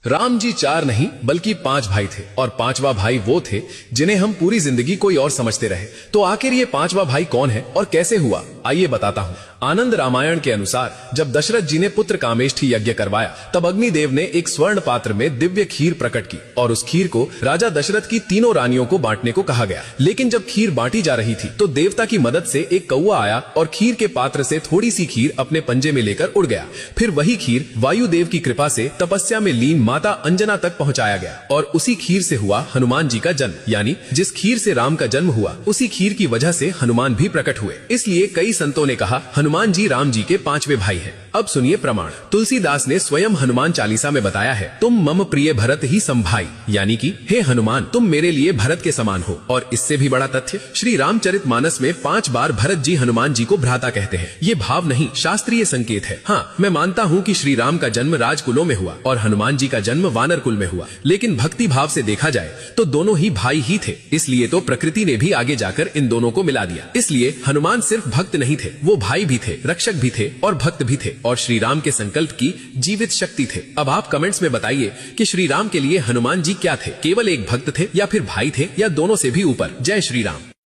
राम जी 4 नहीं बल्कि 5 भाई थे और 5वां भाई वो थे जिन्हें हम पूरी जिंदगी कोई और समझते रहे। तो आखिर ये 5वां भाई कौन है और कैसे हुआ, आइए बताता हूँ। आनंद रामायण के अनुसार जब दशरथ जी ने पुत्र कामेष्ठी यज्ञ करवाया तब अग्निदेव ने एक स्वर्ण पात्र में दिव्य खीर प्रकट की और उस खीर को राजा दशरथ की तीनों रानियों को बांटने को कहा गया। लेकिन जब खीर बांटी जा रही थी तो देवता की मदद से एक कौवा आया और खीर के पात्र से थोड़ी सी खीर अपने पंजे में लेकर उड़ गया। फिर वही खीर वायुदेव की कृपा से तपस्या में लीन माता अंजना तक पहुंचाया गया और उसी खीर से हुआ हनुमान जी का जन्म। यानी जिस खीर से राम का जन्म हुआ उसी खीर की वजह से हनुमान भी प्रकट हुए। इसलिए कई संतों ने कहा हनुमान जी राम जी के 5वें भाई हैं। अब सुनिए प्रमाण। तुलसीदास ने स्वयं हनुमान चालीसा में बताया है, तुम मम प्रिय भरत ही संभाई, यानी कि हे हनुमान तुम मेरे लिए भरत के समान हो। और इससे भी बड़ा तथ्य श्री रामचरितमानस में 5 बार भरत जी हनुमान जी को भ्राता कहते हैं। ये भाव नहीं शास्त्रीय संकेत है। हाँ, मैं मानता हूँ कि श्री राम का जन्म राजकुलों में हुआ और हनुमान जी का जन्म वानर कुल में हुआ, लेकिन भक्ति भाव से देखा जाए तो दोनों ही भाई ही थे। इसलिए तो प्रकृति ने भी आगे जाकर इन दोनों को मिला दिया। इसलिए हनुमान सिर्फ भक्त नहीं थे, वो भाई भी थे, रक्षक भी थे और भक्त भी थे और श्री राम के संकल्प की जीवित शक्ति थे। अब आप कमेंट्स में बताइए कि श्री राम के लिए हनुमान जी क्या थे, केवल एक भक्त थे या फिर भाई थे या दोनों से भी ऊपर। जय श्री राम।